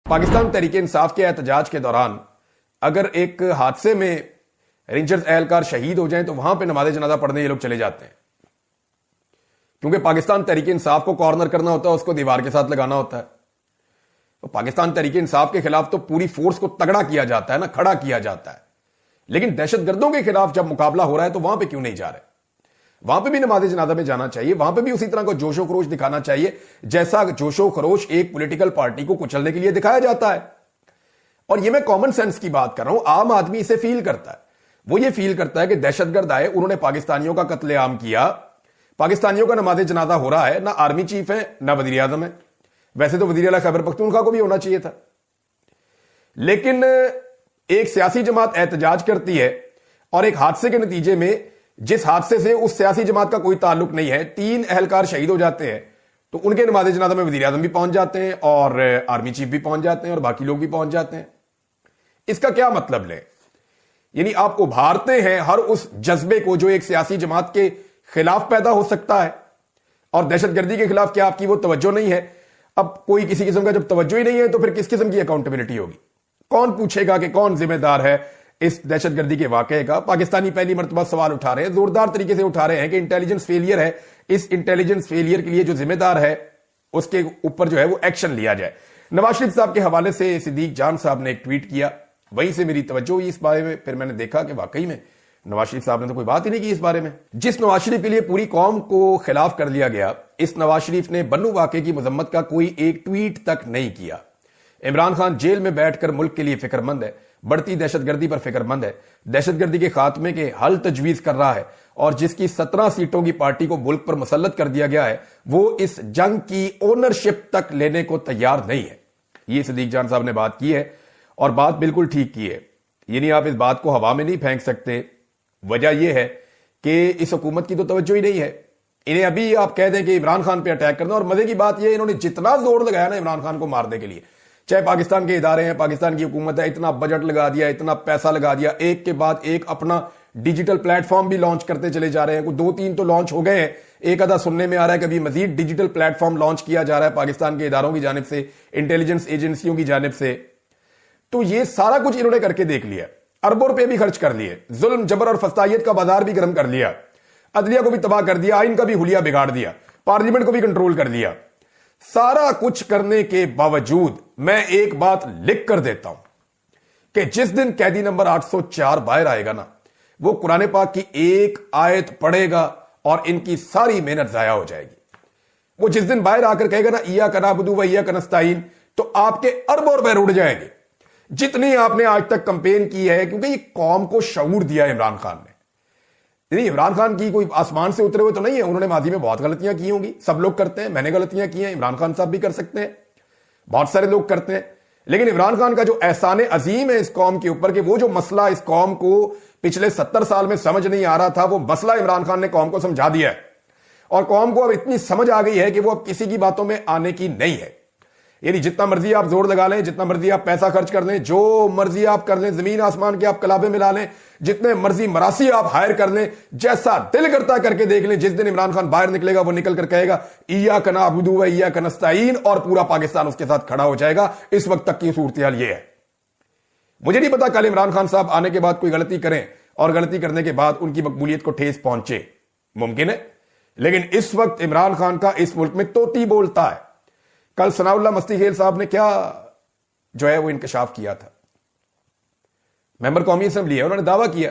پاکستان تحریک انصاف کے احتجاج کے دوران اگر ایک حادثے میں رینجرز اہلکار شہید ہو جائیں تو وہاں پہ نماز جنازہ پڑھنے یہ لوگ چلے جاتے ہیں، کیونکہ پاکستان تحریک انصاف کو کارنر کرنا ہوتا ہے، اس کو دیوار کے ساتھ لگانا ہوتا ہے۔ تو پاکستان تحریک انصاف کے خلاف تو پوری فورس کو تگڑا کیا جاتا ہے نا، کھڑا کیا جاتا ہے، لیکن دہشت گردوں کے خلاف جب مقابلہ ہو رہا ہے تو وہاں پہ کیوں نہیں جا رہے؟ وہاں پہ بھی نماز جنازہ میں جانا چاہیے، وہاں پہ بھی اسی طرح کو جوش و خروش دکھانا چاہیے جیسا جوش و خروش ایک پولیٹیکل پارٹی کو کچلنے کے لیے دکھایا جاتا ہے۔ اور یہ میں کامن سینس کی بات کر رہا ہوں، عام آدمی اسے فیل کرتا ہے، وہ یہ فیل کرتا ہے کہ دہشت گرد آئے، انہوں نے پاکستانیوں کا قتل عام کیا، پاکستانیوں کا نماز جنازہ ہو رہا ہے، نہ آرمی چیف ہے نہ وزیر اعظم ہے، ویسے تو وزیر اعلیٰ خیبر پختونخوا کو بھی ہونا چاہیے تھا، لیکن ایک سیاسی جماعت احتجاج کرتی ہے اور ایک حادثے کے نتیجے میں جس حادثے سے اس سیاسی جماعت کا کوئی تعلق نہیں ہے 3 اہلکار شہید ہو جاتے ہیں، تو ان کے نماز جنازہ میں وزیر اعظم بھی پہنچ جاتے ہیں اور آرمی چیف بھی پہنچ جاتے ہیں اور باقی لوگ بھی پہنچ جاتے ہیں۔ اس کا کیا مطلب لے؟ یعنی آپ ابھارتے ہیں ہر اس جذبے کو جو ایک سیاسی جماعت کے خلاف پیدا ہو سکتا ہے، اور دہشت گردی کے خلاف کیا آپ کی وہ توجہ نہیں ہے؟ اب کوئی کسی قسم کا جب توجہ ہی نہیں ہے تو پھر کس قسم کی اکاؤنٹیبلٹی ہوگی؟ کون پوچھے گا کہ کون ذمہ دار ہے اس دہشت گردی کے واقعے کا؟ پاکستانی پہلی مرتبہ سوال اٹھا رہے ہیں، زوردار طریقے سے اٹھا رہے ہیں کہ انٹیلیجنس فیلئر ہے، اس انٹیلیجنس فیلئر کے لیے جو ذمہ دار ہے اس کے اوپر جو ہے وہ ایکشن لیا جائے۔ نواز شریف صاحب کے حوالے سے صدیق جان صاحب نے ایک ٹویٹ کیا، وہیں سے میری توجہ ہوئی اس بارے میں، پھر میں نے دیکھا کہ واقعی میں نواز شریف صاحب نے تو کوئی بات ہی نہیں کی اس بارے میں۔ جس نواز شریف کے لیے پوری قوم کو خلاف کر دیا گیا، اس نواز شریف نے بنو واقعے کی مذمت کا کوئی ایک ٹویٹ تک نہیں کیا۔ عمران خان جیل میں بیٹھ کر ملک کے لیے فکر مند ہے، بڑھتی دہشت گردی پر فکر مند ہے، دہشت گردی کے خاتمے کے حل تجویز کر رہا ہے، اور جس کی 17 سیٹوں کی پارٹی کو ملک پر مسلط کر دیا گیا ہے وہ اس جنگ کی اونرشپ تک لینے کو تیار نہیں ہے۔ یہ صدیق جان صاحب نے بات کی ہے اور بات بالکل ٹھیک کی ہے، یعنی آپ اس بات کو ہوا میں نہیں پھینک سکتے۔ وجہ یہ ہے کہ اس حکومت کی تو توجہ ہی نہیں ہے، انہیں ابھی آپ کہہ دیں کہ عمران خان پہ اٹیک کرنا، اور مزے کی بات یہ انہوں نے جتنا زور لگایا نا عمران خان کو مارنے کے لیے، چاہے پاکستان کے ادارے ہیں، پاکستان کی حکومت ہے، اتنا بجٹ لگا دیا، اتنا پیسہ لگا دیا، ایک کے بعد ایک اپنا ڈیجیٹل پلیٹ فارم بھی لانچ کرتے چلے جا رہے ہیں، کوئی 2-3 تو لانچ ہو گئے ہیں، ایک آدھا سننے میں آ رہا ہے کہ ابھی مزید ڈیجیٹل پلیٹ فارم لانچ کیا جا رہا ہے پاکستان کے اداروں کی جانب سے، انٹیلیجنس ایجنسیوں کی جانب سے۔ تو یہ سارا کچھ انہوں نے کر کے دیکھ لیا، اربوں روپے بھی خرچ کر لیے، ظلم جبر اور فسطائیت کا بازار بھی گرم کر لیا، عدلیہ کو بھی تباہ کر دیا، آئین کا بھی حلیہ بگاڑ دیا، پارلیمنٹ کو بھی کنٹرول کر دیا۔ سارا کچھ کرنے کے باوجود میں ایک بات لکھ کر دیتا ہوں کہ جس دن قیدی نمبر 804 باہر آئے گا نا، وہ قرآن پاک کی ایک آیت پڑھے گا اور ان کی ساری محنت ضائع ہو جائے گی۔ وہ جس دن باہر آ کر کہے گا نا ایاک نعبد و ایاک نستعین، تو آپ کے اربوں روپے اڑ جائیں گے جتنی آپ نے آج تک کمپین کی ہے، کیونکہ یہ قوم کو شعور دیا عمران خان نے۔ عمران خان کی کوئی آسمان سے اترے ہوئے تو نہیں ہے، انہوں نے ماضی میں بہت غلطیاں کی ہوں گی، سب لوگ کرتے ہیں، میں نے غلطیاں کی ہیں، عمران خان صاحب بھی کر سکتے ہیں، بہت سارے لوگ کرتے ہیں، لیکن عمران خان کا جو احسان عظیم ہے اس قوم کے اوپر کہ وہ جو مسئلہ اس قوم کو پچھلے 70 سال میں سمجھ نہیں آ رہا تھا، وہ مسئلہ عمران خان نے قوم کو سمجھا دیا ہے، اور قوم کو اب اتنی سمجھ آ گئی ہے کہ وہ اب کسی کی باتوں میں آنے کی نہیں ہے۔ یعنی جتنا مرضی آپ زور لگا لیں، جتنا مرضی آپ پیسہ خرچ کر لیں، جو مرضی آپ کر لیں، زمین آسمان کے آپ کلابے ملا لیں، جتنے مرضی مراسی آپ ہائر کر لیں، جیسا دل کرتا کر کے دیکھ لیں، جس دن عمران خان باہر نکلے گا وہ نکل کر کہے گا ایاک نعبد و ایاک نستعین، اور پورا پاکستان اس کے ساتھ کھڑا ہو جائے گا۔ اس وقت تک کی صورتحال یہ ہے۔ مجھے نہیں پتا کل عمران خان صاحب آنے کے بعد کوئی غلطی کریں اور غلطی کرنے کے بعد ان کی مقبولیت کو ٹھیس پہنچے، ممکن ہے، لیکن اس وقت عمران خان کا اس ملک میں توتی بولتا ہے۔ کل ثناء اللہ مستی خیل صاحب نے کیا جو ہے وہ انکشاف کیا تھا، ممبر قومی اسمبلی ہے، انہوں نے دعویٰ کیا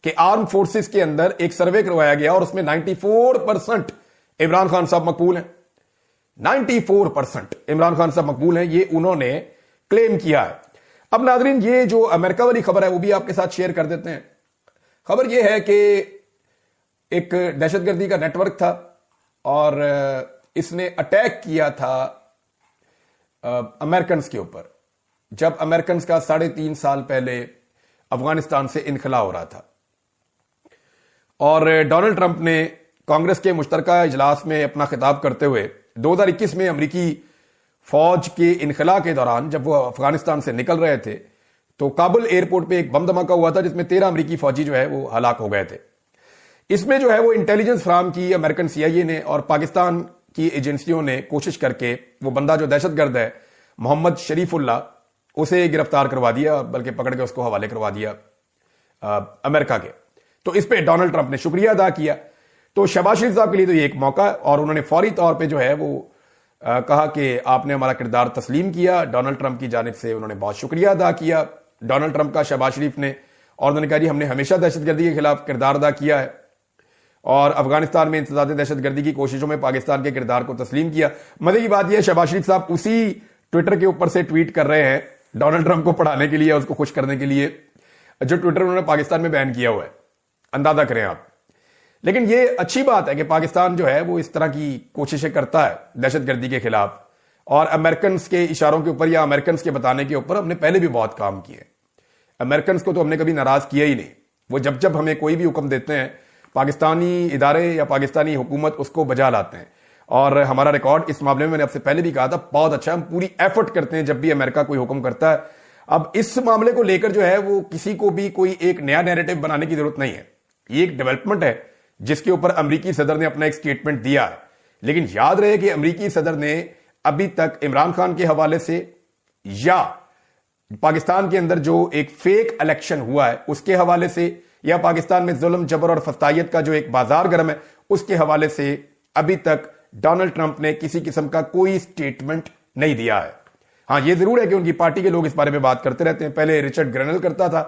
کہ آرم فورسز کے اندر ایک سروے کروایا گیا اور اس میں 94% عمران خان صاحب مقبول ہیں، 94% عمران خان صاحب مقبول ہیں، یہ انہوں نے کلیم کیا ہے۔ اب ناظرین، یہ جو امریکہ والی خبر ہے وہ بھی آپ کے ساتھ شیئر کر دیتے ہیں۔ خبر یہ ہے کہ ایک دہشت گردی کا نیٹ ورک تھا اور اس نے اٹیک کیا تھا امریکنز کے اوپر، جب امریکنز کا 3.5 سال پہلے افغانستان سے انخلا ہو رہا تھا، اور ڈونلڈ ٹرمپ نے کانگریس کے مشترکہ اجلاس میں اپنا خطاب کرتے ہوئے 2021 میں امریکی فوج کے انخلا کے دوران جب وہ افغانستان سے نکل رہے تھے تو کابل ایئرپورٹ پہ ایک بم دھماکہ ہوا تھا جس میں 13 امریکی فوجی جو ہے وہ ہلاک ہو گئے تھے۔ اس میں جو ہے وہ انٹیلیجنس فراہم کی امریکن CIA نے اور پاکستان کی ایجنسیوں نے کوشش کر کے وہ بندہ جو دہشت گرد ہے محمد شریف اللہ اسے گرفتار کروا دیا، بلکہ پکڑ کے اس کو حوالے کروا دیا امریکہ کے. تو اس پہ ڈونلڈ ٹرمپ نے شکریہ ادا کیا. تو شہباز شریف صاحب کے لیے تو یہ ایک موقع ہے، اور انہوں نے فوری طور پہ جو ہے وہ کہا کہ آپ نے ہمارا کردار تسلیم کیا. ڈونلڈ ٹرمپ کی جانب سے انہوں نے بہت شکریہ ادا کیا ڈونلڈ ٹرمپ کا، شہباز شریف نے. اور انہوں نے کہا جی ہم نے ہمیشہ دہشت گردی کے خلاف کردار ادا کیا ہے، اور افغانستان میں انسداد دہشت گردی کی کوششوں میں پاکستان کے کردار کو تسلیم کیا. مزے کی بات یہ ہے شہباز شریف صاحب اسی ٹویٹر کے اوپر سے ٹویٹ کر رہے ہیں ڈونلڈ ٹرمپ کو پڑھانے کے لیے، اس کو خوش کرنے کے لیے، جو ٹویٹر انہوں نے پاکستان میں بین کیا ہوا ہے. اندازہ کریں آپ. لیکن یہ اچھی بات ہے کہ پاکستان جو ہے وہ اس طرح کی کوششیں کرتا ہے دہشت گردی کے خلاف، اور امریکنز کے اشاروں کے اوپر یا امریکنز کے بتانے کے اوپر ہم نے پہلے بھی بہت کام کیے. امریکنز کو تو ہم نے کبھی ناراض کیا ہی نہیں. وہ جب ہمیں کوئی بھی حکم دیتے ہیں، پاکستانی ادارے یا پاکستانی حکومت اس کو بجا لاتے ہیں. اور ہمارا ریکارڈ اس معاملے میں نے آپ سے پہلے بھی کہا تھا بہت اچھا. ہم پوری ایفرٹ کرتے ہیں جب بھی امریکہ کوئی حکم کرتا ہے. اب اس معاملے کو لے کر جو ہے وہ کسی کو بھی کوئی ایک نیا نیریٹو بنانے کی ضرورت نہیں ہے. یہ ایک ڈیولپمنٹ ہے جس کے اوپر امریکی صدر نے اپنا ایک سٹیٹمنٹ دیا ہے. لیکن یاد رہے کہ امریکی صدر نے ابھی تک عمران خان کے حوالے سے یا پاکستان کے اندر جو ایک فیک الیکشن ہوا ہے اس کے حوالے سے، یا پاکستان میں ظلم جبر اور فسطائیت کا جو ایک بازار گرم ہے اس کے حوالے سے ابھی تک ڈونلڈ ٹرمپ نے کسی قسم کا کوئی سٹیٹمنٹ نہیں دیا ہے. ہاں یہ ضرور ہے کہ ان کی پارٹی کے لوگ اس بارے میں بات کرتے رہتے ہیں. پہلے رچرڈ گرینل کرتا تھا،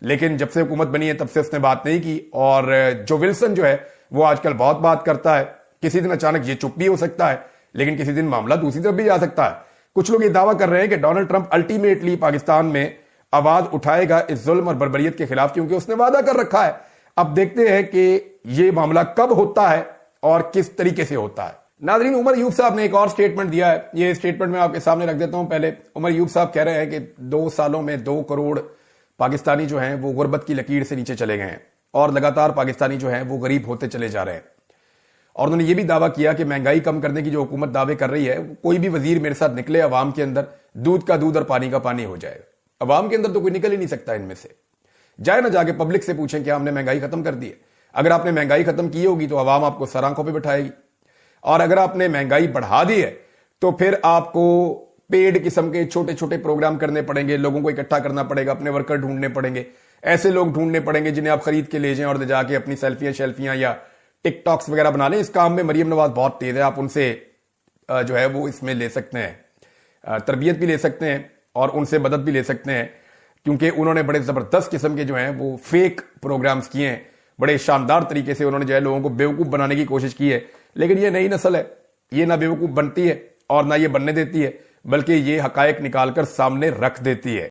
لیکن جب سے حکومت بنی ہے تب سے اس نے بات نہیں کی. اور جو ولسن جو ہے وہ آج کل بہت بات کرتا ہے. کسی دن اچانک یہ چپ بھی ہو سکتا ہے، لیکن کسی دن معاملہ دوسری طرف بھی جا سکتا ہے. کچھ لوگ یہ دعویٰ کر رہے ہیں کہ ڈونلڈ ٹرمپ الٹیمیٹلی پاکستان میں آواز اٹھائے گا اس ظلم اور بربریت کے خلاف، کیونکہ اس نے وعدہ کر رکھا ہے. اب دیکھتے ہیں کہ یہ معاملہ کب ہوتا ہے اور کس طریقے سے ہوتا ہے. ناظرین، عمر ایوب صاحب نے ایک اور سٹیٹمنٹ دیا ہے. یہ سٹیٹمنٹ میں آپ کے سامنے رکھ دیتا ہوں. پہلے عمر ایوب صاحب کہہ رہے ہیں کہ 2 سالوں میں 2 کروڑ پاکستانی جو ہیں وہ غربت کی لکیر سے نیچے چلے گئے ہیں، اور لگاتار پاکستانی جو ہیں وہ غریب ہوتے چلے جا رہے ہیں. اور انہوں نے یہ بھی دعویٰ کیا کہ مہنگائی کم کرنے کی جو حکومت دعوے کر رہی ہے، کوئی بھی وزیر میرے ساتھ نکلے عوام کے اندر دودھ کا دودھ اور پانی کا پانی ہو جائے گا. عوام کے اندر تو کوئی نکل ہی نہیں سکتا ان میں سے. جائے نہ جا کے پبلک سے پوچھیں کہ ہم نے مہنگائی ختم کر دی ہے. اگر آپ نے مہنگائی ختم کی ہوگی تو عوام آپ کو سر آنکھوں پہ بٹھائے گی، اور اگر آپ نے مہنگائی بڑھا دی ہے تو پھر آپ کو پیڈ قسم کے چھوٹے چھوٹے پروگرام کرنے پڑیں گے. لوگوں کو اکٹھا کرنا پڑے گا، اپنے ورکر ڈھونڈنے پڑیں گے، ایسے لوگ ڈھونڈنے پڑیں گے جنہیں آپ خرید کے لے جائیں اور لے جا کے اپنی سیلفیاں یا ٹک ٹاکس وغیرہ بنا لیں. اس کام میں مریم نواز بہت تیز ہے. آپ ان سے جو ہے وہ اس میں لے سکتے ہیں، تربیت بھی لے سکتے ہیں اور ان سے مدد بھی لے سکتے ہیں، کیونکہ انہوں نے بڑے زبردست قسم کے جو ہیں وہ فیک پروگرامز کیے ہیں. بڑے شاندار طریقے سے انہوں نے جو ہے لوگوں کو بیوقوف بنانے کی کوشش کی ہے. لیکن یہ نئی نسل ہے، یہ نہ بیوقوف بنتی ہے اور نہ یہ بننے دیتی ہے، بلکہ یہ حقائق نکال کر سامنے رکھ دیتی ہے.